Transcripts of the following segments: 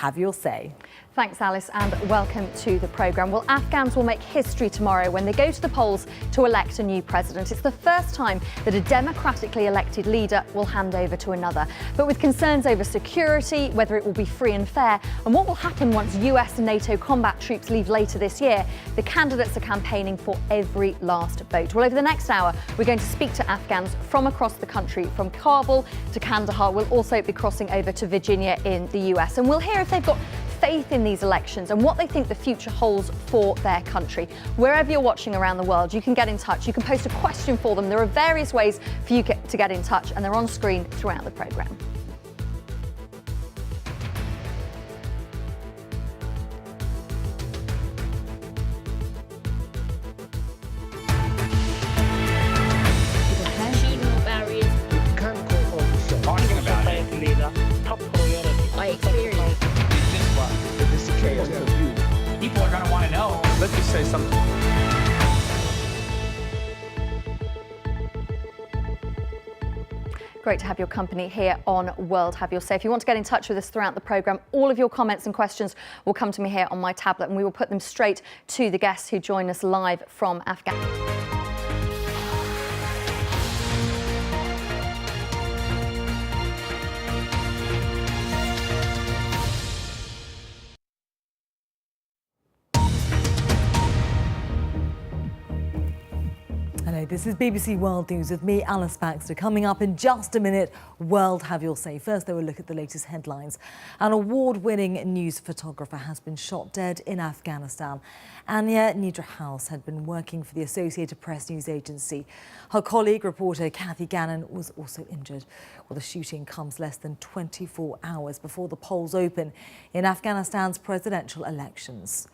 Have Your Say. Thanks, Alice, and welcome to the programme. Well, Afghans will make history tomorrow when they go to the polls to elect a new president. It's the first time that a democratically elected leader will hand over to another. But with concerns over security, whether it will be free and fair, and what will happen once US and NATO combat troops leave later this year, the candidates are campaigning for every last vote. Well, over the next hour, we're going to speak to Afghans from across the country, from Kabul to Kandahar. We'll also be crossing over to Virginia in the US, and we'll hear if they've got faith in these elections and what they think the future holds for their country. Wherever you're watching around the world, you can get in touch. You can post a question for them. There are various ways for you to get in touch, and they're on screen throughout the programme. People are going to want to know. Let me say something. Great to have your company here on World Have Your Say. If you want to get in touch with us throughout the programme, all of your comments and questions will come to me here on my tablet, and we will put them straight to the guests who join us live from Afghanistan. Hello, this is BBC World News with me, Alice Baxter. Coming up in just a minute, World Have Your Say. First, though, we'll look at the latest headlines. An award-winning news photographer has been shot dead in Afghanistan. Anya Nidrahouse had been working for the Associated Press news agency. Her colleague, reporter Kathy Gannon, was also injured. Well, the shooting comes less than 24 hours before the polls open in Afghanistan's presidential elections.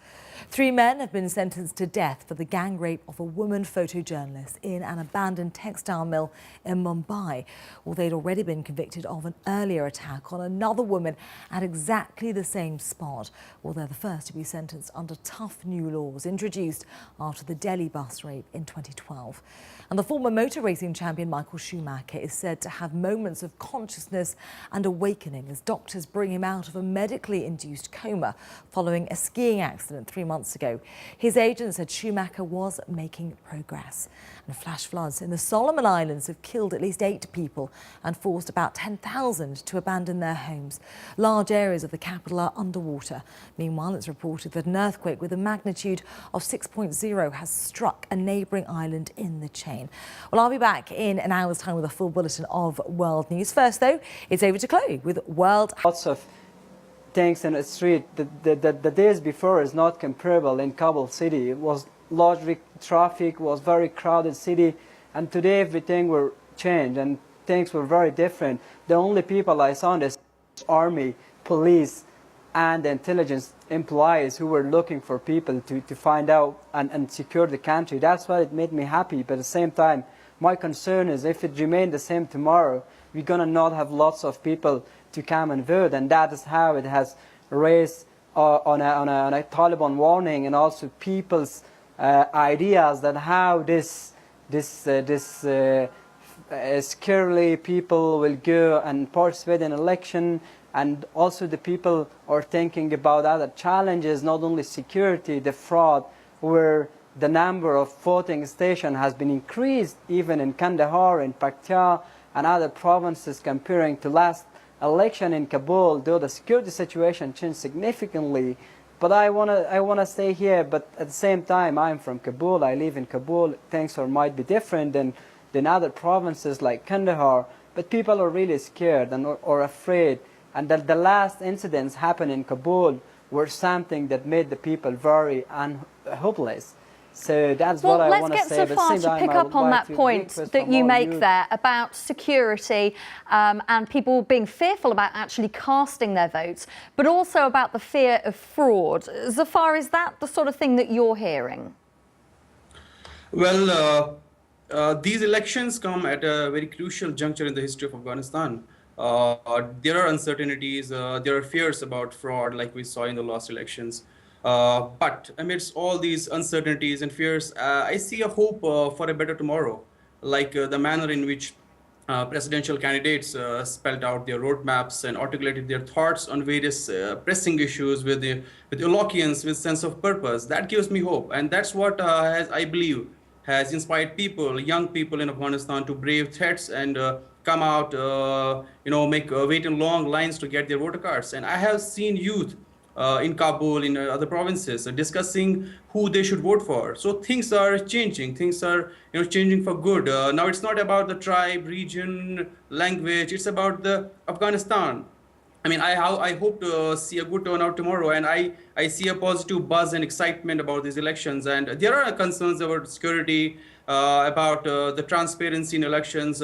3 men have been sentenced to death for the gang rape of a woman photojournalist in an abandoned textile mill in Mumbai. Well, they'd already been convicted of an earlier attack on another woman at exactly the same spot. Well, they're the first to be sentenced under tough new laws introduced after the Delhi bus rape in 2012. And the former motor racing champion Michael Schumacher is said to have moments of consciousness and awakening as doctors bring him out of a medically induced coma following a skiing accident 3 months ago. His agent said Schumacher was making progress. And flash floods in the Solomon Islands have killed at least 8 people and forced about 10,000 to abandon their homes. Large areas of the capital are underwater. Meanwhile, it's reported that an earthquake with a magnitude of 6.0 has struck a neighbouring island in the chain. Well, I'll be back in an hour's time with a full bulletin of World News. First, though, it's over to Chloe with World. Lots of things in the street. The days before is not comparable in Kabul city. It was largely traffic, was very crowded city, and today everything were changed and things were very different. The only people I saw in this army, police, and intelligence employees who were looking for people to find out and secure the country. That's why it made me happy. But at the same time, my concern is if it remained the same tomorrow, we're going to not have lots of people to come and vote. And that is how it has raised on a Taliban warning and also people's ideas that how this scarily people will go and participate in election. And also the people are thinking about other challenges, not only security, the fraud, where the number of voting stations has been increased even in Kandahar, in Paktia, and other provinces comparing to last election in Kabul, though the security situation changed significantly. But I wanna stay here, but at the same time, I'm from Kabul, I live in Kabul, things might be different than other provinces like Kandahar, but people are really scared and or afraid. And that the last incidents happened in Kabul were something that made the people very hopeless. So that's what I want to say. Let's get so far to pick up on that point that you make there about security and people being fearful about actually casting their votes, but also about the fear of fraud. Zafar, is that the sort of thing that you're hearing? Well, these elections come at a very crucial juncture in the history of Afghanistan. There are uncertainties, there are fears about fraud like we saw in the last elections. But amidst all these uncertainties and fears, I see a hope for a better tomorrow, like the manner in which presidential candidates spelled out their roadmaps and articulated their thoughts on various pressing issues with eloquence, with sense of purpose. That gives me hope, and that's what I believe has inspired people, young people in Afghanistan, to brave threats and come out, wait in long lines to get their voter cards. And I have seen youth in Kabul, in other provinces, discussing who they should vote for. So things are changing. Things are changing for good. Now it's not about the tribe, region, language. It's about the Afghanistan. I mean, I hope to see a good turnout tomorrow, and I see a positive buzz and excitement about these elections. And there are concerns about security, about the transparency in elections.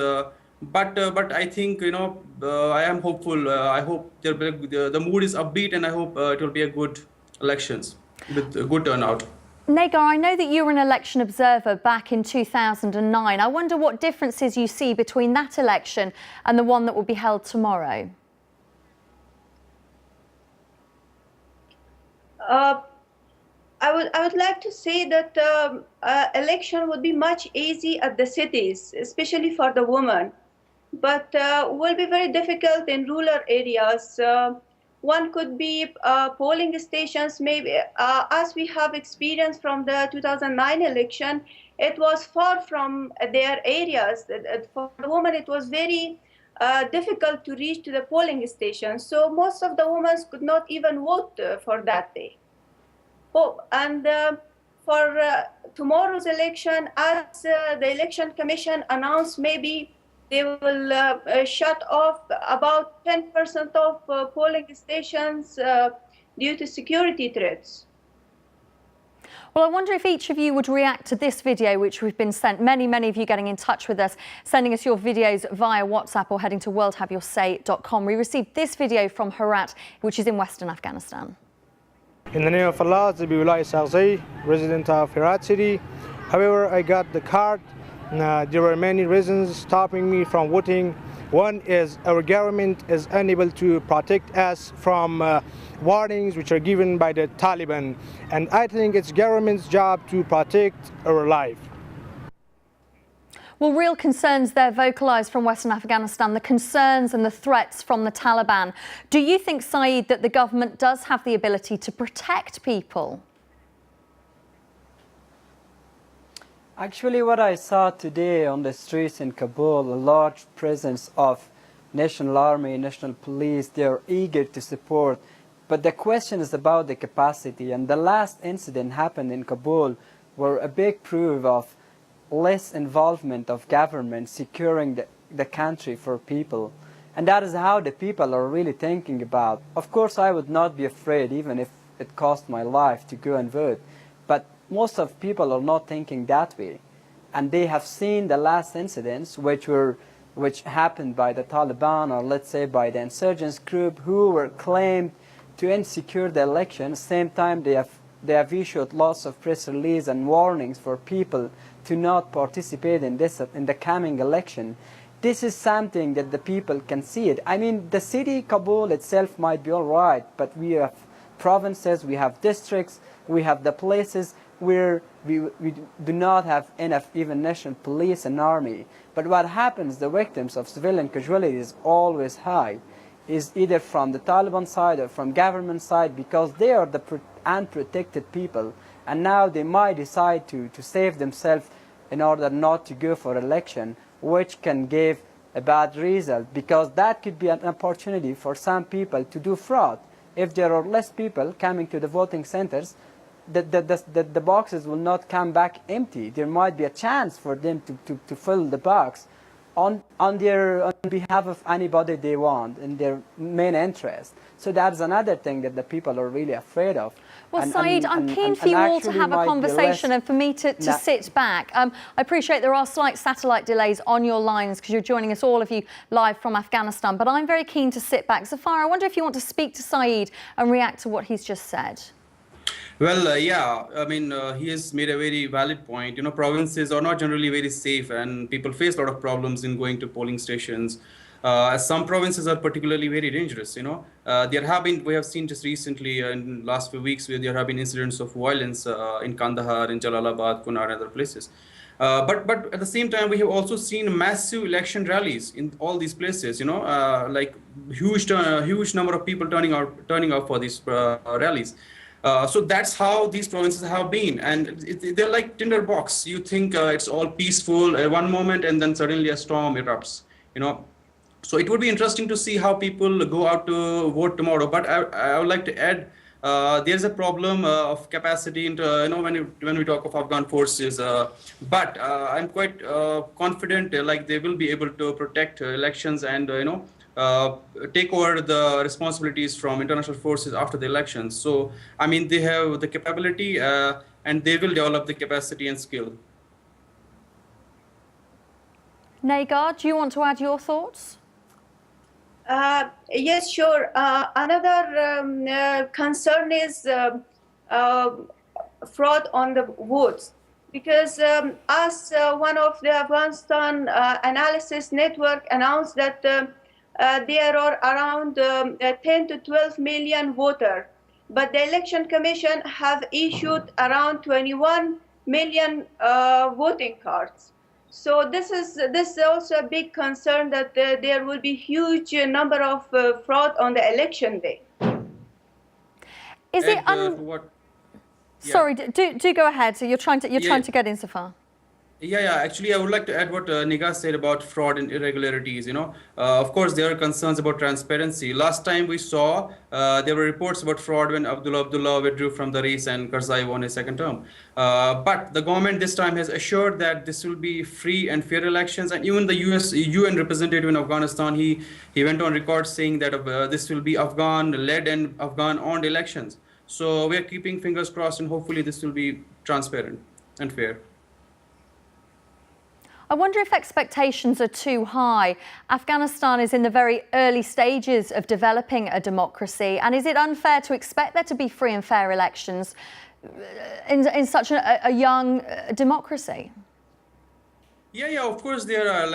But I think I am hopeful. I hope the mood is upbeat, and I hope it will be a good elections with a good turnout. Negar, I know that you were an election observer back in 2009. I wonder what differences you see between that election and the one that will be held tomorrow. I would like to say that election would be much easy at the cities, especially for the women, but will be very difficult in rural areas. One could be polling stations, maybe as we have experienced from the 2009 election, it was far from their areas. For the women, it was very difficult to reach to the polling stations. So most of the women could not even vote for that day. Oh, and for tomorrow's election, as the Election Commission announced, maybe they will shut off about 10% of polling stations due to security threats. Well, I wonder if each of you would react to this video, which we've been sent. Many of you getting in touch with us, sending us your videos via WhatsApp or heading to worldhaveyoursay.com. We received this video from Herat, which is in Western Afghanistan. In the name of Allah, Zabiullah Karzai, resident of Herat city. However, I got the card. There were many reasons stopping me from voting. One is our government is unable to protect us from warnings which are given by the Taliban. And I think it's government's job to protect our life. Well, real concerns there vocalised from Western Afghanistan, the concerns and the threats from the Taliban. Do you think, Saeed, that the government does have the ability to protect people? Actually, what I saw today on the streets in Kabul, a large presence of National Army, National Police, they are eager to support. But the question is about the capacity. And the last incident happened in Kabul were a big proof of less involvement of government securing the country for people. And that is how the people are really thinking about. Of course, I would not be afraid even if it cost my life to go and vote. But most of people are not thinking that way. And they have seen the last incidents which happened by the Taliban, or let's say by the insurgents group, who were claimed to insecure the election. Same time they have issued lots of press releases and warnings for people to not participate in the coming election. This is something that the people can see it. I mean, the city Kabul itself might be all right, but we have provinces, we have districts, we have the places where we do not have enough even national police and army. But what happens, the victims of civilian casualties is always high, is either from the Taliban side or from government side, because they are the unprotected people. And now they might decide to save themselves in order not to go for election, which can give a bad result, because that could be an opportunity for some people to do fraud. If there are less people coming to the voting centers, the boxes will not come back empty. There might be a chance for them to fill the box on behalf of anybody they want in their main interest. So that's another thing that the people are really afraid of. Well, Saeed, I'm keen for you all to have a conversation and for me to sit back. I appreciate there are slight satellite delays on your lines because you're joining us, all of you, live from Afghanistan, but I'm very keen to sit back. Zafar, I wonder if you want to speak to Saeed and react to what he's just said. Well, yeah, I mean, he has made a very valid point. Provinces are not generally very safe, and people face a lot of problems in going to polling stations. Some provinces are particularly very dangerous. We have seen just recently in last few weeks where there have been incidents of violence in Kandahar, in Jalalabad, Kunar, and other places. But at the same time, we have also seen massive election rallies in all these places. Like huge number of people turning out for these rallies. So that's how these provinces have been, and they're like tinderbox. You think it's all peaceful at one moment, and then suddenly a storm erupts. So it would be interesting to see how people go out to vote tomorrow. But I would like to add, there's a problem of capacity into, when we talk of Afghan forces. But I'm quite confident, like they will be able to protect elections and take over the responsibilities from international forces after the elections. So I mean, they have the capability, and they will develop the capacity and skill. Nagar, do you want to add your thoughts? Yes, sure. Another concern is fraud on the votes, because as one of the Afghanistan analysis network announced that there are around 10 to 12 million voters, but the Election Commission have issued around 21 million voting cards. So this is also a big concern that there will be huge number of fraud on the election day. Is it Sorry, do go ahead. So you're trying to get in so far. Yeah. Actually, I would like to add what Nigar said about fraud and irregularities. Of course, there are concerns about transparency. Last time we saw there were reports about fraud when Abdullah withdrew from the race and Karzai won a second term. But the government this time has assured that this will be free and fair elections. And even the UN representative in Afghanistan, he went on record saying that this will be Afghan-led and Afghan-owned elections. So we are keeping fingers crossed, and hopefully this will be transparent and fair. I wonder if expectations are too high. Afghanistan is in the very early stages of developing a democracy, and is it unfair to expect there to be free and fair elections in such a young democracy? Yeah, of course there are,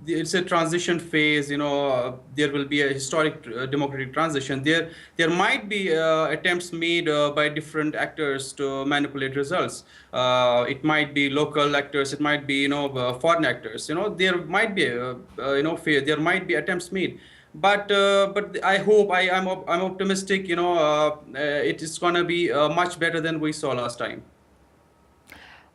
it's a transition phase, there will be a historic democratic transition. There might be attempts made by different actors to manipulate results. It might be local actors, it might be, foreign actors. There might be, there might be attempts made. But I hope, I'm optimistic, it is going to be much better than we saw last time.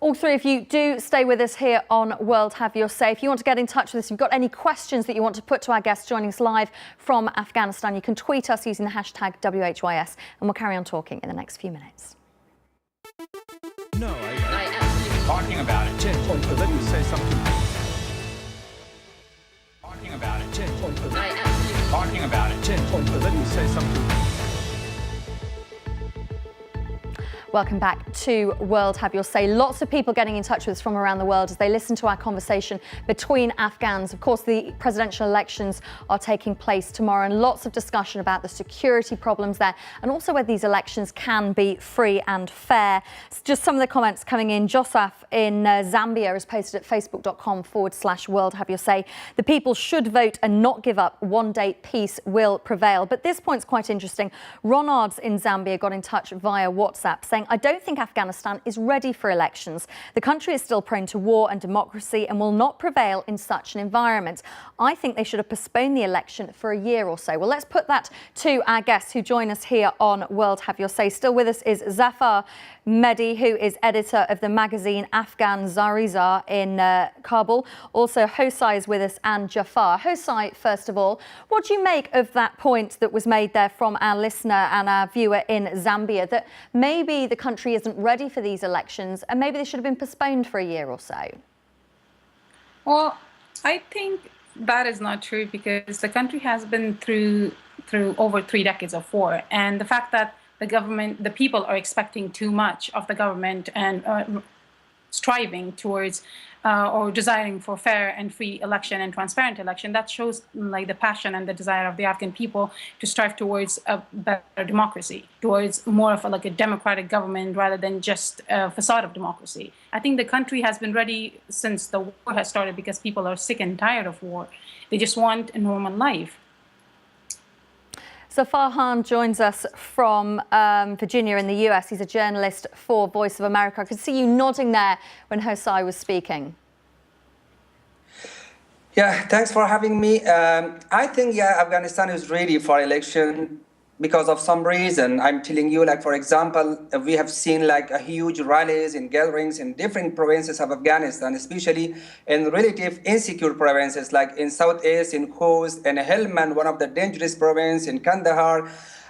All three of you do stay with us here on World Have Your Say. If you want to get in touch with us, if you've got any questions that you want to put to our guests joining us live from Afghanistan, you can tweet us using the hashtag WHYS, and we'll carry on talking in the next few minutes. No, I absolutely talking about it. Let me say something. Talking about it. I absolutely talking about it. Let me say something. Welcome back to World Have Your Say. Lots of people getting in touch with us from around the world as they listen to our conversation between Afghans. Of course, the presidential elections are taking place tomorrow, and lots of discussion about the security problems there and also whether these elections can be free and fair. Just some of the comments coming in. Joseph in Zambia has posted at facebook.com/World Have Your Say. The people should vote and not give up. One day peace will prevail. But this point's quite interesting. Ronards in Zambia got in touch via WhatsApp saying, I don't think Afghanistan is ready for elections. The country is still prone to war and democracy and will not prevail in such an environment. I think they should have postponed the election for a year or so. Well, let's put that to our guests who join us here on World Have Your Say. Still with us is Zafar Mehdi, who is editor of the magazine Afghan Zariza in Kabul. Also, Hosai is with us, and Jafar. Hosai, first of all, what do you make of that point that was made there from our listener and our viewer in Zambia, that maybe the country isn't ready for these elections and maybe they should have been postponed for a year or so? Well, I think that is not true, because the country has been through over 3 decades of war, and the fact that the people are expecting too much of the government and striving towards or desiring for fair and free election and transparent election, that shows like the passion and the desire of the Afghan people to strive towards a better democracy, towards more of a democratic government rather than just a facade of democracy. I think the country has been ready since the war has started, because people are sick and tired of war. They just want a normal life. Zafar Khan joins us from Virginia in the US. He's a journalist for Voice of America. I could see you nodding there when Karzai was speaking. Yeah, thanks for having me. I think, Afghanistan is ready for election because of some reason. I'm telling you, like, for example, we have seen like a huge rallies and gatherings in different provinces of Afghanistan, especially in relative insecure provinces like in Southeast, in Khost, and Helmand, one of the dangerous provinces in Kandahar.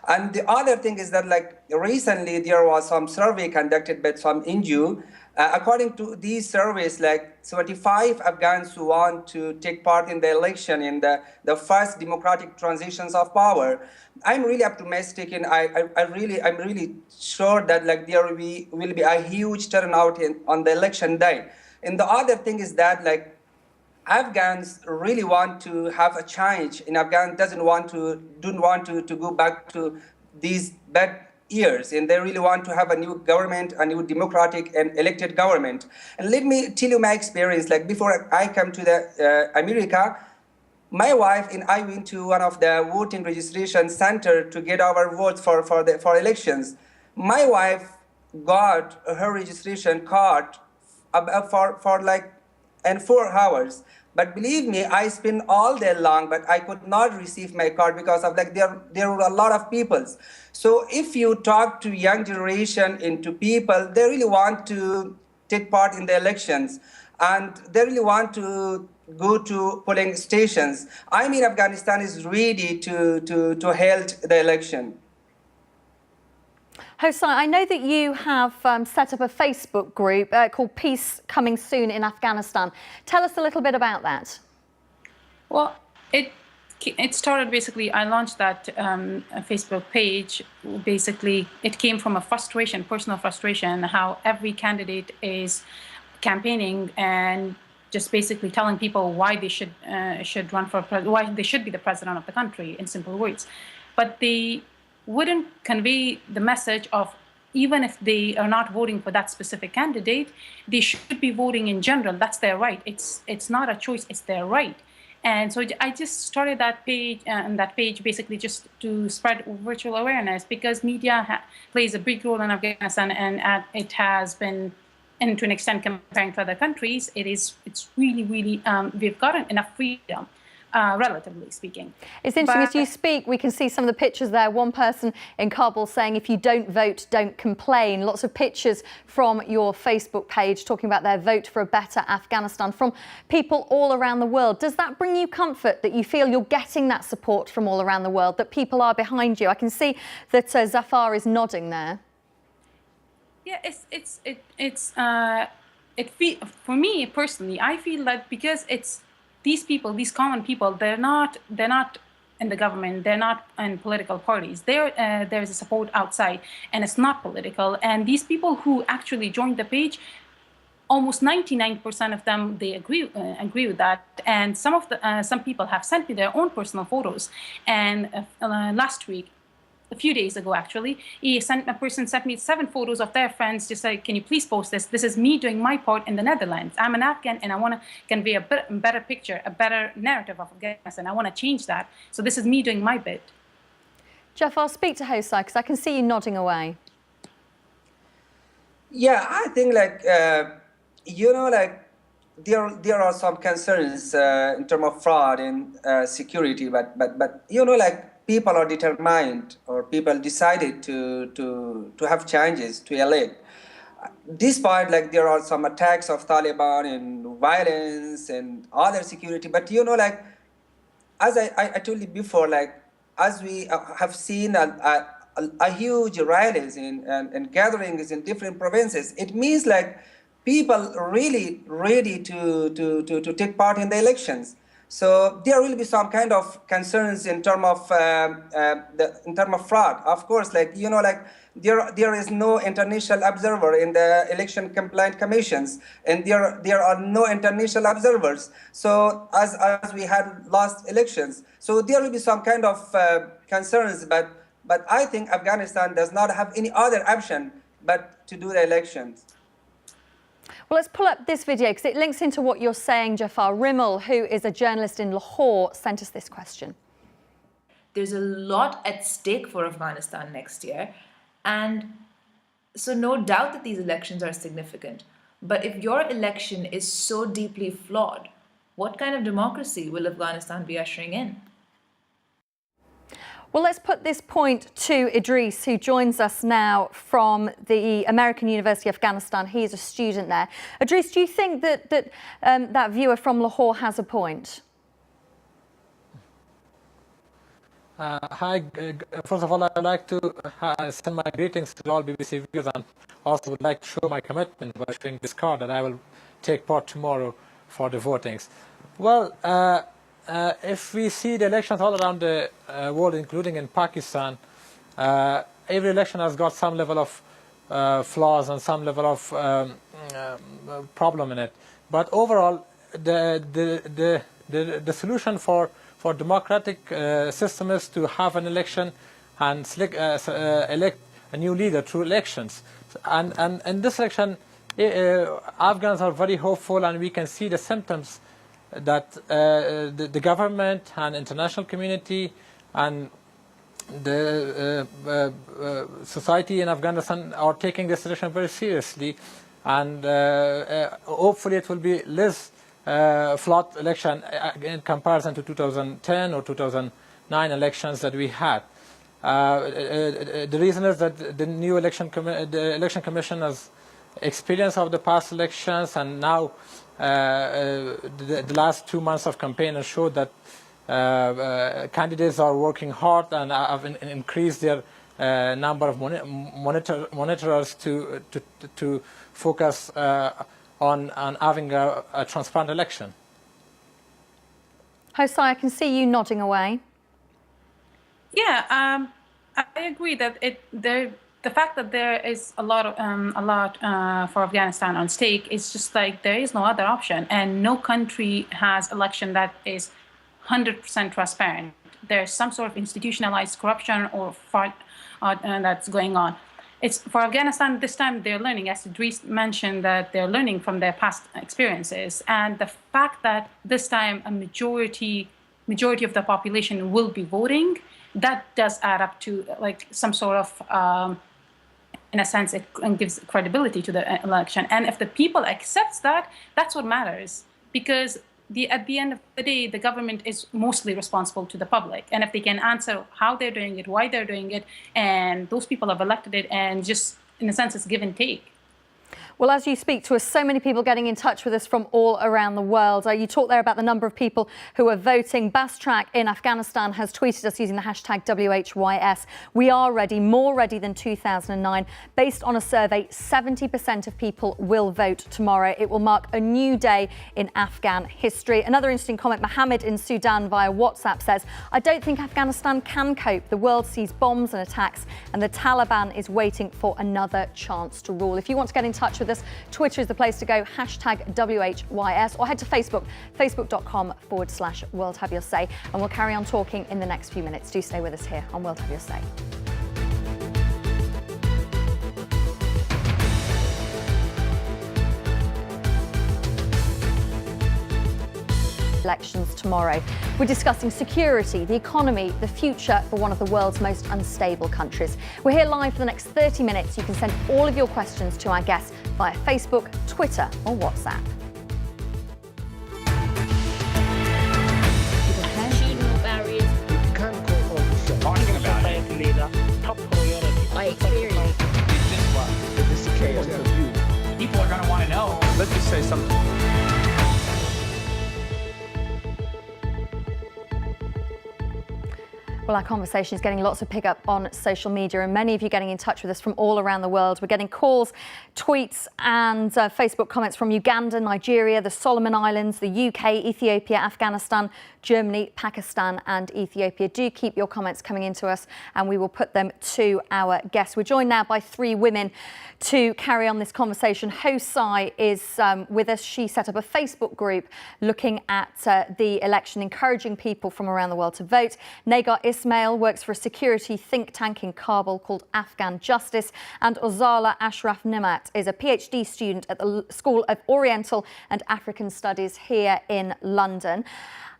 And the other thing is that, like, recently there was some survey conducted by some NGO. According to these surveys, like 75 Afghans who want to take part in the election in the first democratic transitions of power. I'm really optimistic, and I'm really sure that, like, there will be a huge turnout on the election day. And the other thing is that, like, Afghans really want to have a change, and Afghans don't want to go back to these bad years, and they really want to have a new government, a new democratic and elected government. And let me tell you my experience. Like, before I come to the America, my wife and I went to one of the voting registration center to get our votes for elections. My wife got her registration card for like in 4 hours. But believe me, I spent all day long, but I could not receive my card because of, like, there were a lot of people. So if you talk to young generation and to people, they really want to take part in the elections, and they really want to go to polling stations. I mean, Afghanistan is ready to hold the election. Karzai, I know that you have set up a Facebook group called Peace Coming Soon in Afghanistan. Tell us a little bit about that. Well, it started basically, I launched that Facebook page. Basically, it came from a frustration, personal frustration, how every candidate is campaigning and just basically telling people why they should run for why they should be the president of the country, in simple words. But they wouldn't convey the message of, even if they are not voting for that specific candidate, they should be voting in general. That's their right. It's not a choice, it's their right. And so I just started that page, and that page basically just to spread virtual awareness, because media plays a big role in Afghanistan, and it has been, and to an extent comparing to other countries, it's really, we've gotten enough freedom. Relatively speaking. It's interesting, as you speak, we can see some of the pictures there. One person in Kabul saying, if you don't vote, don't complain. Lots of pictures from your Facebook page talking about their vote for a better Afghanistan from people all around the world. Does that bring you comfort that you feel you're getting that support from all around the world, that people are behind you? I can see that Zafar is nodding there. Yeah, for me personally, I feel that because it's these people, these common people, they're not in the government, they're not in political parties. There's a support outside, and it's not political. And these people who actually joined the page, almost 99% of them, they agree with that. And some people have sent me their own personal photos. And last week, a few days ago actually, a person sent me 7 photos of their friends, just like, can you please post this? This is me doing my part in the Netherlands. I'm an Afghan, and I want to convey a better picture, a better narrative of Afghanistan. I want to change that. So this is me doing my bit. Jeff, I'll speak to Karzai because I can see you nodding away. Yeah, I think, like, like, there are some concerns in terms of fraud and security, but like, people are determined, or people decided to have changes, to elect. Despite, like, there are some attacks of Taliban and violence and other security, but like, as I told you before, like, as we have seen a huge rallies and gatherings in different provinces, it means, like, people really ready to take part in the elections. So there will be some kind of concerns in terms of fraud. Of course, like, like, there is no international observer in the election compliance commissions, and there are no international observers. So as we had last elections, so there will be some kind of concerns. But I think Afghanistan does not have any other option but to do the elections. Well, let's pull up this video because it links into what you're saying. Jafar Rimmel, who is a journalist in Lahore, sent us this question. There's a lot at stake for Afghanistan next year. And so no doubt that these elections are significant. But if your election is so deeply flawed, what kind of democracy will Afghanistan be ushering in? Well, let's put this point to Idris, who joins us now from the American University of Afghanistan. He's a student there. Idris, do you think that that viewer from Lahore has a point? Hi. First of all, I'd like to send my greetings to all BBC viewers, and also would like to show my commitment by showing this card that I will take part tomorrow for the votings. Well, if we see the elections all around the world, including in Pakistan, every election has got some level of flaws and some level of problem in it. But overall, the solution for democratic system is to have an election and elect a new leader through elections. And in this election, Afghans are very hopeful, and we can see the symptoms that the government and international community and the society in Afghanistan are taking this election very seriously, and hopefully it will be less flawed election in comparison to 2010 or 2009 elections that we had. The reason is that the new election commission has experience of the past elections, and now the last 2 months of campaign has showed that candidates are working hard and have increased their number of monitors to focus on having a transparent election. Karzai, I can see you nodding away. Yeah, I agree that the fact that there is a lot for Afghanistan on stake is just like there is no other option, and no country has election that is 100% transparent. There's some sort of institutionalized corruption or fraud that's going on. It's for Afghanistan this time they're learning, as Idris mentioned, that they're learning from their past experiences, and the fact that this time a majority of the population will be voting, that does add up to like some sort of in a sense, it gives credibility to the election. And if the people accepts that, that's what matters. Because at the end of the day, the government is mostly responsible to the public. And if they can answer how they're doing it, why they're doing it, and those people have elected it, and just, in a sense, it's give and take. Well, as you speak to us, so many people getting in touch with us from all around the world. You talked there about the number of people who are voting. Bastrak in Afghanistan has tweeted us using the hashtag WHYS. We are ready, more ready than 2009. Based on a survey, 70% of people will vote tomorrow. It will mark a new day in Afghan history. Another interesting comment, Mohammed in Sudan via WhatsApp says, I don't think Afghanistan can cope. The world sees bombs and attacks, and the Taliban is waiting for another chance to rule. If you want to get in touch with us, Twitter is the place to go, hashtag WHYS, or head to Facebook, facebook.com/World Have Your Say. And we'll carry on talking in the next few minutes. Do stay with us here on World Have Your Say. Elections tomorrow. We're discussing security, the economy, the future for one of the world's most unstable countries. We're here live for the next 30 minutes. You can send all of your questions to our guests via Facebook, Twitter or WhatsApp. Barriers. You can't call all the shots. Talking about it. Leader, top priority. I experience. It's just what? The security of you. People are going to want to know. Let me say something. Well, our conversation is getting lots of pickup on social media, and many of you getting in touch with us from all around the world. We're getting calls, tweets and Facebook comments from Uganda, Nigeria, the Solomon Islands, the UK, Ethiopia, Afghanistan, Germany, Pakistan and Ethiopia. Do keep your comments coming into us and we will put them to our guests. We're joined now by three women to carry on this conversation. Karzai is with us. She set up a Facebook group looking at the election, encouraging people from around the world to vote. Nagar Ismail works for a security think tank in Kabul called Afghan Justice. And Ozala Ashraf Nimat is a PhD student at the School of Oriental and African Studies here in London.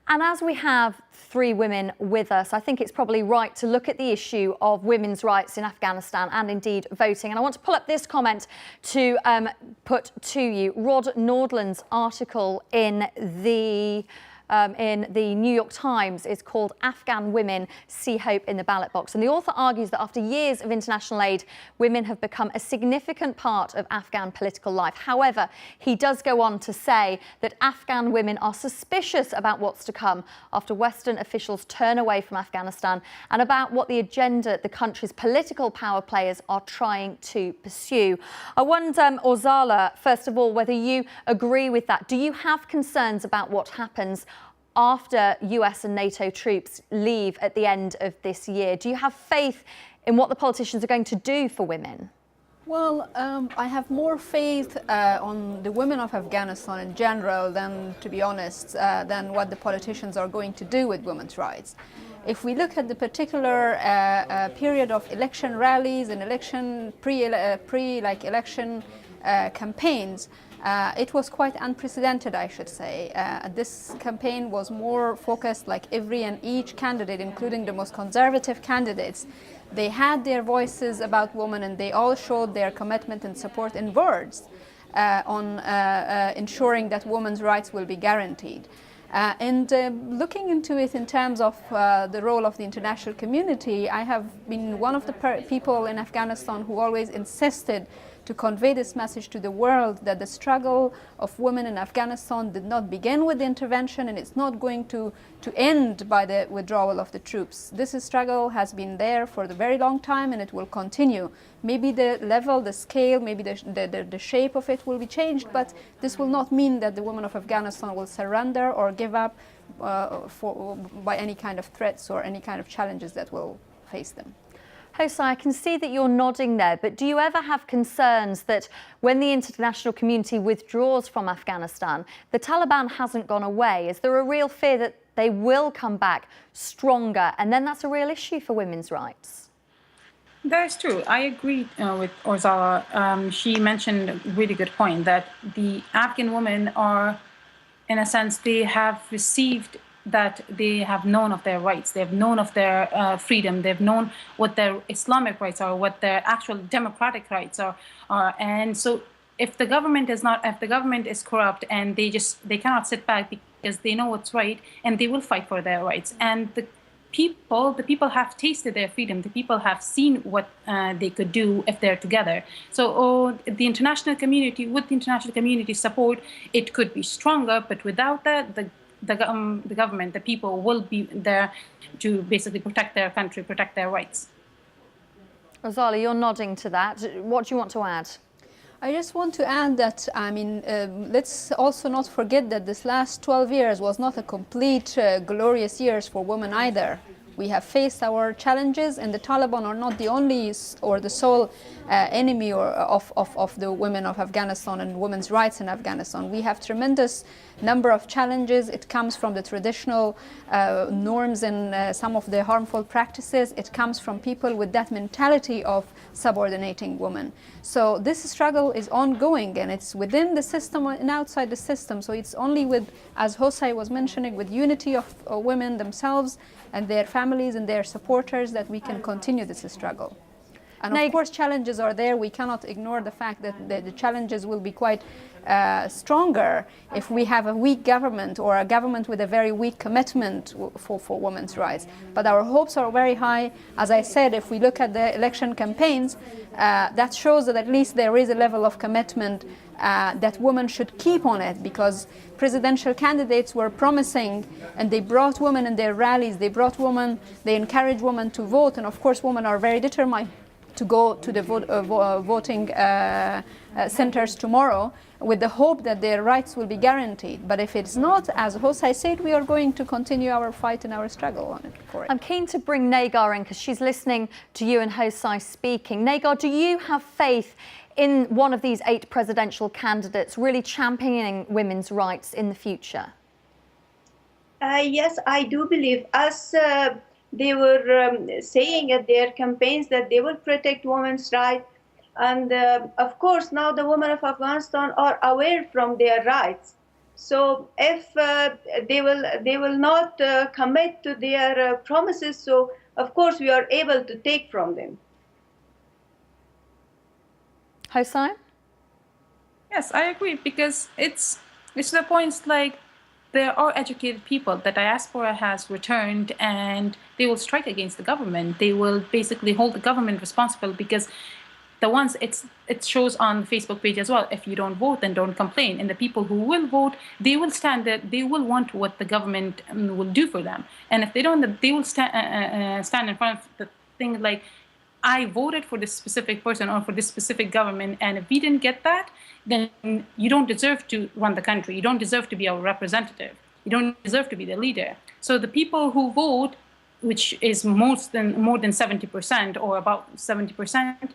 And as we have three women with us, I think it's probably right to look at the issue of women's rights in Afghanistan and indeed voting. And I want to pull up this comment to put to you. Rod Nordland's article in the New York Times is called "Afghan Women See Hope in the Ballot Box." And the author argues that after years of international aid, women have become a significant part of Afghan political life. However, he does go on to say that Afghan women are suspicious about what's to come after Western officials turn away from Afghanistan and about what the agenda the country's political power players are trying to pursue. I wonder, Orzala, first of all, whether you agree with that. Do you have concerns about what happens after US and NATO troops leave at the end of this year? Do you have faith in what the politicians are going to do for women? Well, I have more faith on the women of Afghanistan in general than, to be honest, than what the politicians are going to do with women's rights. If we look at the particular period of election rallies and election pre-election campaigns, it was quite unprecedented, I should say. This campaign was more focused, like every and each candidate, including the most conservative candidates, they had their voices about women and they all showed their commitment and support in words on ensuring that women's rights will be guaranteed. Looking into it in terms of the role of the international community, I have been one of the people in Afghanistan who always insisted to convey this message to the world that the struggle of women in Afghanistan did not begin with the intervention and it's not going to end by the withdrawal of the troops. This struggle has been there for a very long time and it will continue. Maybe the level, the scale, maybe the shape of it will be changed, but this will not mean that the women of Afghanistan will surrender or give up by any kind of threats or any kind of challenges that will face them. Karzai, I can see that you're nodding there, but do you ever have concerns that when the international community withdraws from Afghanistan, the Taliban hasn't gone away? Is there a real fear that they will come back stronger, and then that's a real issue for women's rights? That's true. I agree with Orzala. She mentioned a really good point that the Afghan women are, in a sense, they have received that they have known of their rights, they've known of their freedom, they've known what their Islamic rights are, what their actual democratic rights are. And so if the government is corrupt and they cannot sit back because they know what's right and they will fight for their rights. And the people have tasted their freedom, the people have seen what they could do if they're together. So the international community, with the international community support, it could be stronger, but without that, the government, the people will be there to basically protect their country, protect their rights. Orzala, you're nodding to that. What do you want to add? I just want to add that, let's also not forget that this last 12 years was not a complete glorious years for women either. We have faced our challenges, and the Taliban are not the only or the sole enemy of the women of Afghanistan and women's rights in Afghanistan. We have tremendous number of challenges. It comes from the traditional norms and some of the harmful practices. It comes from people with that mentality of subordinating women. So this struggle is ongoing, and it's within the system and outside the system. So it's only with, as Karzai was mentioning, with unity of women themselves and their families and their supporters that we can continue this struggle. And of course challenges are there. We cannot ignore the fact that the challenges will be quite stronger if we have a weak government or a government with a very weak commitment for women's rights. But our hopes are very high. As I said, if we look at the election campaigns, that shows that at least there is a level of commitment that women should keep on it, because presidential candidates were promising and they brought women in their rallies, they encouraged women to vote, and of course women are very determined to go to the voting centers tomorrow with the hope that their rights will be guaranteed. But if it's not, as Karzai said, we are going to continue our fight and our struggle on it for it. I'm keen to bring Negar in because she's listening to you and Karzai speaking. Negar, do you have faith in one of these 8 presidential candidates really championing women's rights in the future? Yes, I do believe, as they were saying at their campaigns, that they will protect women's rights. And of course, now the women of Afghanistan are aware from their rights. So if they will not commit to their promises, so of course we are able to take from them. Hossein? Yes, I agree, because it's the point, like, there are educated people. The diaspora has returned, and they will strike against the government. They will basically hold the government responsible, because the ones it shows on the Facebook page as well. If you don't vote, then don't complain. And the people who will vote, they will stand there. They will want what the government will do for them. And if they don't, they will stand in front of the thing like, I voted for this specific person or for this specific government, and if we didn't get that, then you don't deserve to run the country. You don't deserve to be our representative. You don't deserve to be the leader. So the people who vote, which is more than 70% or about 70%,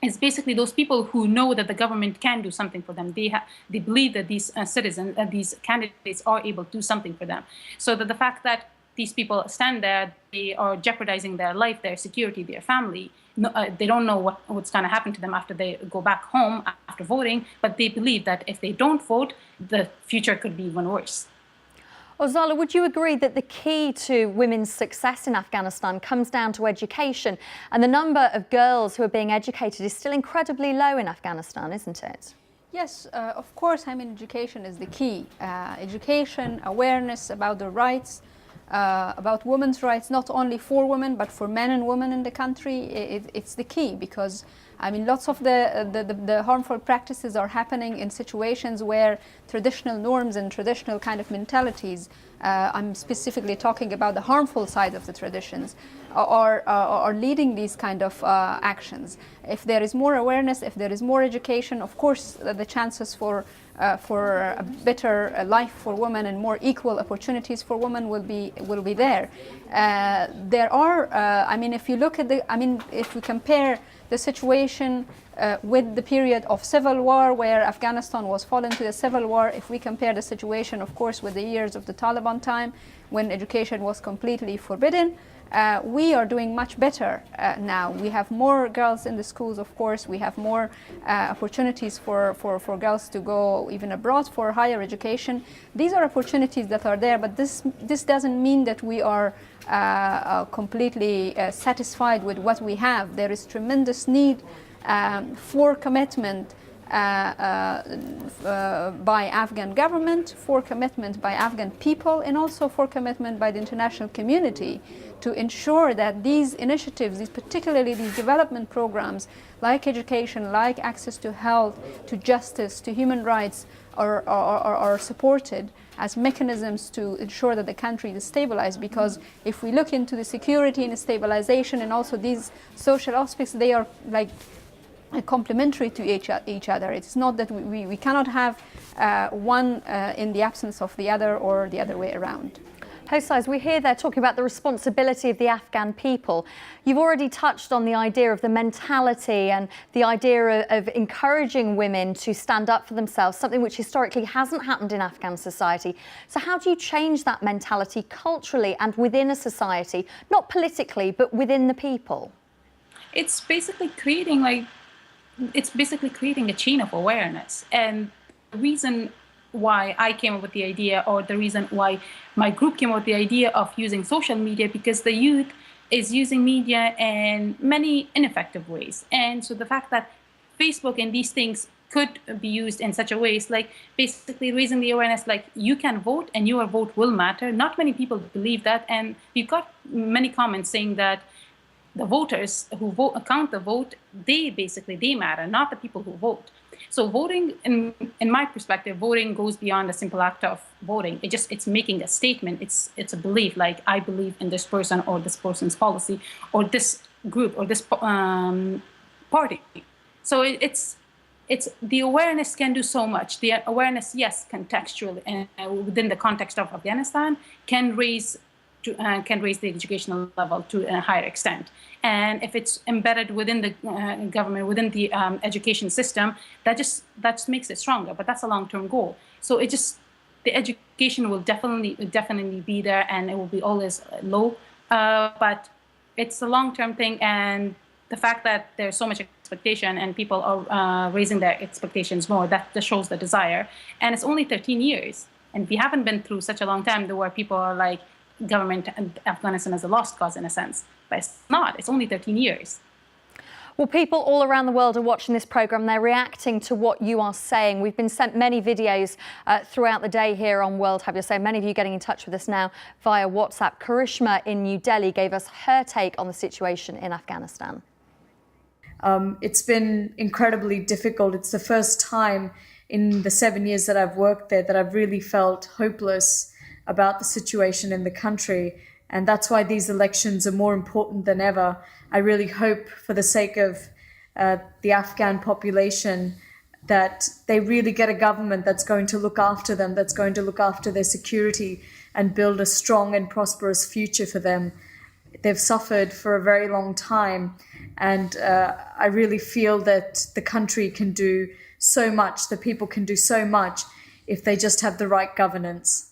is basically those people who know that the government can do something for them. They believe that these citizens, these candidates are able to do something for them. So that the fact that these people stand there, they are jeopardizing their life, their security, their family. They don't know what's going to happen to them after they go back home after voting, but they believe that if they don't vote, the future could be even worse. Ozala, would you agree that the key to women's success in Afghanistan comes down to education, and the number of girls who are being educated is still incredibly low in Afghanistan, isn't it? Yes, of course. I mean, education is the key. Education, awareness about the rights, about women's rights, not only for women, but for men and women in the country. It's the key, because I mean, lots of the harmful practices are happening in situations where traditional norms and traditional kind of mentalities, I'm specifically talking about the harmful side of the traditions, are leading these kind of actions. If there is more awareness, if there is more education, of course the chances for a better life for women and more equal opportunities for women will be there. There are, I mean, if you look at if we compare the situation with the period of civil war, where Afghanistan was fallen to the civil war, if we compare the situation, of course, with the years of the Taliban time, when education was completely forbidden, we are doing much better now. We have more girls in the schools, of course. We have more opportunities for girls to go even abroad for higher education. These are opportunities that are there, but this doesn't mean that we are completely satisfied with what we have. There is tremendous need for commitment by Afghan government, for commitment by Afghan people, and also for commitment by the international community to ensure that these initiatives, particularly these development programs like education, like access to health, to justice, to human rights, are supported as mechanisms to ensure that the country is stabilized. Because if we look into the security and stabilization and also these social aspects, they are like complementary to each other. It's not that we cannot have one in the absence of the other, or the other way around. Hossein, we hear they're talking about the responsibility of the Afghan people. You've already touched on the idea of the mentality and the idea of encouraging women to stand up for themselves, something which historically hasn't happened in Afghan society. So how do you change that mentality culturally and within a society, not politically, but within the people? It's basically creating a chain of awareness. And the reason why I came up with the idea, or the reason why my group came up with the idea of using social media, because the youth is using media in many ineffective ways. And so the fact that Facebook and these things could be used in such a way is like basically raising the awareness, like you can vote and your vote will matter. Not many people believe that. And we've got many comments saying that the voters who count the vote, they matter, not the people who vote. So voting, in my perspective, voting goes beyond a simple act of voting. It's making a statement. It's a belief, like I believe in this person or this person's policy or this group or this party. So it's the awareness can do so much. The awareness, yes, contextually and within the context of Afghanistan, can raise the educational level to a higher extent. And if it's embedded within the government, within the education system, that just makes it stronger. But that's a long-term goal. So the education will definitely be there, and it will be always low. But it's a long-term thing, and the fact that there's so much expectation and people are raising their expectations more, that just shows the desire. And it's only 13 years. And we haven't been through such a long time where people are like, government and Afghanistan as a lost cause in a sense. But it's not. It's only 13 years. Well, people all around the world are watching this programme. They're reacting to what you are saying. We've been sent many videos throughout the day here on World Have Your Say. Many of you getting in touch with us now via WhatsApp. Karishma in New Delhi gave us her take on the situation in Afghanistan. It's been incredibly difficult. It's the first time in the 7 years that I've worked there that I've really felt hopeless about the situation in the country. And that's why these elections are more important than ever. I really hope, for the sake of the Afghan population, that they really get a government that's going to look after them, that's going to look after their security and build a strong and prosperous future for them. They've suffered for a very long time, and I really feel that the country can do so much, the people can do so much if they just have the right governance.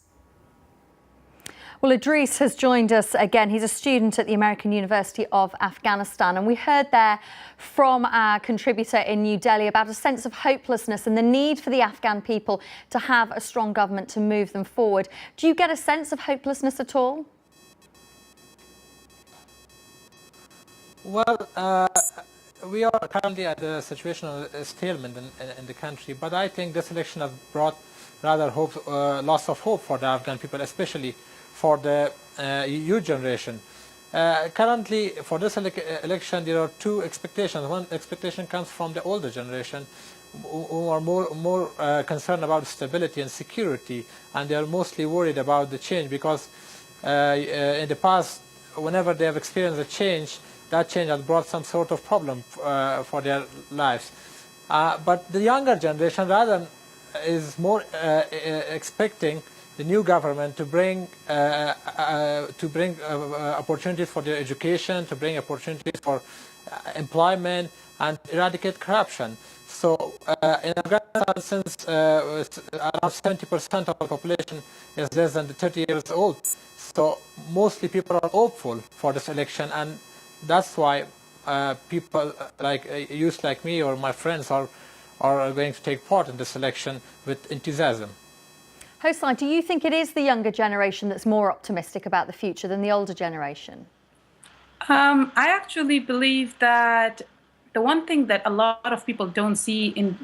Well, Idris has joined us again. He's a student at the American University of Afghanistan. And we heard there from our contributor in New Delhi about a sense of hopelessness and the need for the Afghan people to have a strong government to move them forward. Do you get a sense of hopelessness at all? Well, we are currently at a situation of stalemate in the country, but I think this election has brought rather loss of hope for the Afghan people, especially for the youth generation. Currently, for this election, there are two expectations. One expectation comes from the older generation, who are more concerned about stability and security, and they are mostly worried about the change because in the past, whenever they have experienced a change, that change has brought some sort of problem for their lives. But the younger generation rather is more expecting the new government to bring opportunities for their education, to bring opportunities for employment, and eradicate corruption. So in Afghanistan, since around 70% of the population is less than 30 years old, so mostly people are hopeful for this election, and that's why people like youth like me or my friends are going to take part in this election with enthusiasm. Hosai, do you think it is the younger generation that's more optimistic about the future than the older generation? I actually believe that the one thing that a lot of people don't see in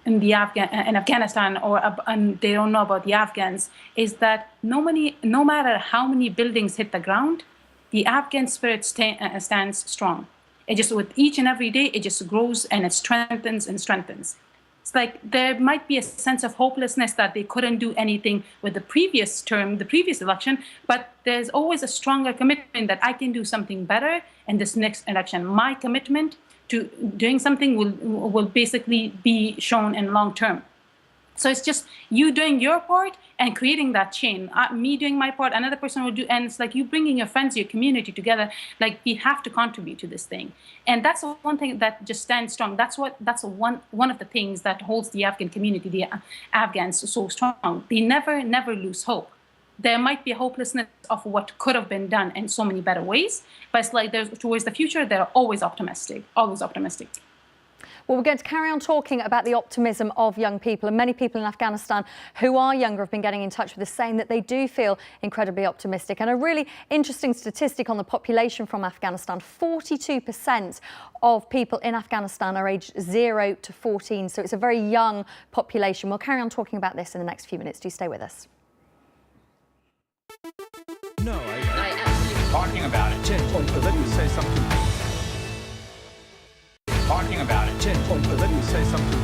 Afghanistan and they don't know about the Afghans is that no matter how many buildings hit the ground, the Afghan spirit stands strong. It just, with each and every day, it just grows and it strengthens and strengthens. It's like there might be a sense of hopelessness that they couldn't do anything with the previous term, the previous election, but there's always a stronger commitment that I can do something better in this next election. My commitment to doing something will basically be shown in long term. So it's just you doing your part and creating that chain. Me doing my part, another person will do, and it's like you bringing your friends, your community together. Like we have to contribute to this thing, and that's one thing that just stands strong. That's one of the things that holds the Afghan community, the Afghans, so strong. They never lose hope. There might be a hopelessness of what could have been done in so many better ways, but it's like towards the future, they're always optimistic, always optimistic. Well, we're going to carry on talking about the optimism of young people, and many people in Afghanistan who are younger have been getting in touch with us saying that they do feel incredibly optimistic. And a really interesting statistic on the population from Afghanistan, 42% of people in Afghanistan are aged 0 to 14, so it's a very young population. We'll carry on talking about this in the next few minutes. Do stay with us. No, I absolutely talking about it. Let me say something. Talking about it. Let me say something.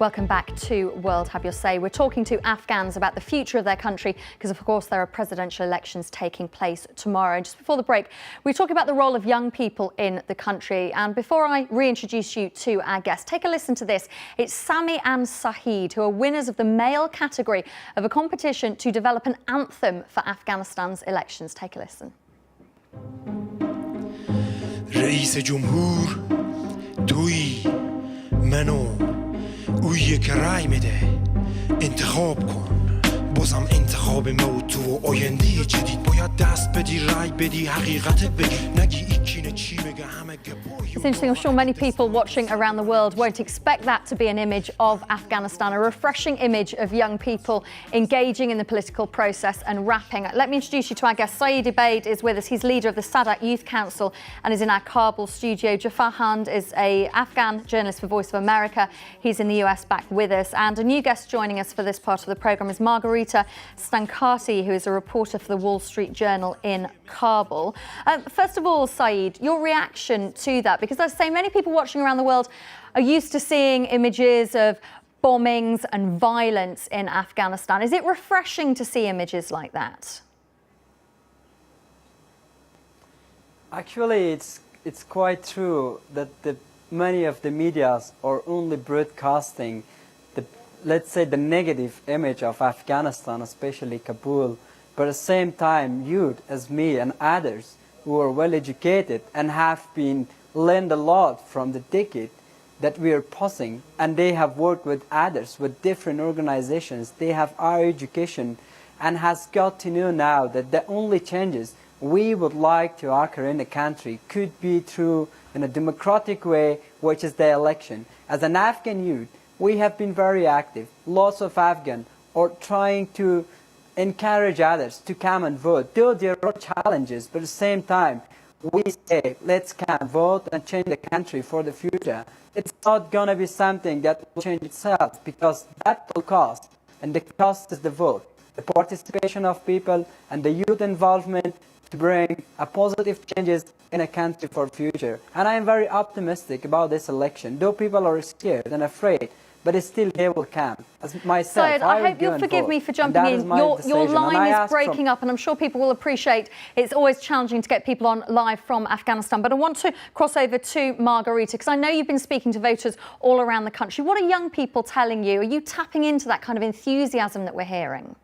Welcome back to World Have Your Say. We're talking to Afghans about the future of their country because, of course, there are presidential elections taking place tomorrow. And just before the break, we were talking about the role of young people in the country. And before I reintroduce you to our guest, take a listen to this. It's Sami and Sahid, who are winners of the male category of a competition to develop an anthem for Afghanistan's elections. Take a listen. رئیس جمهور تویی منو اویی که رای میده انتخاب کن بازم انتخاب ما و تو و آینده جدید باید دست بدی رای بدی حقیقت بگی نگی ایکینه چی میگه همه It's interesting, I'm sure many people watching around the world won't expect that to be an image of Afghanistan, a refreshing image of young people engaging in the political process and rapping. Let me introduce you to our guest. Saeed Ubaid is with us. He's leader of the Sadat Youth Council and is in our Kabul studio. Jafar Hand is an Afghan journalist for Voice of America. He's in the US back with us. And a new guest joining us for this part of the programme is Margarita Stankati, who is a reporter for the Wall Street Journal in Kabul. First of all, Saeed, your reaction to that, because as I say, many people watching around the world are used to seeing images of bombings and violence in Afghanistan. Is it refreshing to see images like that? Actually, it's quite true that many of the medias are only broadcasting let's say the negative image of Afghanistan, especially Kabul, but at the same time youth as me and others who are well educated and have been learned a lot from the decade that we are passing, and they have worked with others, with different organizations, they have our education and has got to know now that the only changes we would like to occur in the country could be through in a democratic way, which is the election. As an Afghan youth, we have been very active. Lots of Afghans are trying to encourage others to come and vote. Though there are challenges, but at the same time, we say, let's come vote and change the country for the future. It's not going to be something that will change itself, because that will cost, and the cost is the vote, the participation of people and the youth involvement to bring a positive changes in a country for the future. And I am very optimistic about this election, though people are scared and afraid, but it's still they will come. As myself, Syed, I hope you'll forgive me for jumping in. Your line is breaking up, and I'm sure people will appreciate it's always challenging to get people on live from Afghanistan. But I want to cross over to Margarita, because I know you've been speaking to voters all around the country. What are young people telling you? Are you tapping into that kind of enthusiasm that we're hearing?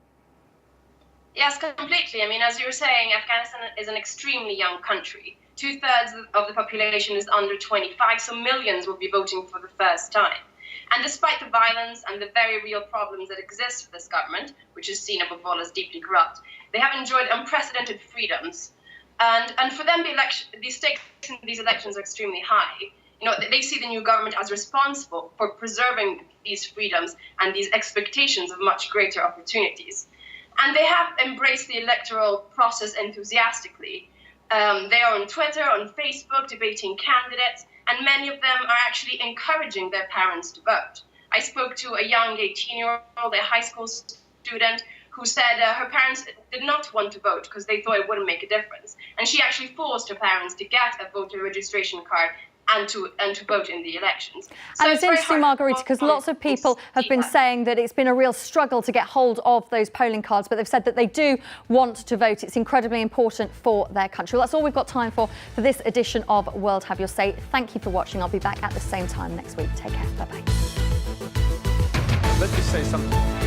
Yes, completely. I mean, as you were saying, Afghanistan is an extremely young country. 2/3 of the population is under 25, so millions will be voting for the first time. And despite the violence and the very real problems that exist for this government, which is seen above all as deeply corrupt, they have enjoyed unprecedented freedoms. And for them, the stakes in these elections are extremely high. You know, they see the new government as responsible for preserving these freedoms and these expectations of much greater opportunities. And they have embraced the electoral process enthusiastically. They are on Twitter, on Facebook, debating candidates, and many of them are actually encouraging their parents to vote. I spoke to a young 18-year-old, a high school student, who said her parents did not want to vote because they thought it wouldn't make a difference. And she actually forced her parents to get a voter registration card and to vote in the elections. So and it's interesting, Margarita, because lots of people have been saying that it's been a real struggle to get hold of those polling cards, but they've said that they do want to vote. It's incredibly important for their country. Well, that's all we've got time for this edition of World Have Your Say. Thank you for watching. I'll be back at the same time next week. Take care. Bye-bye. Let me say something.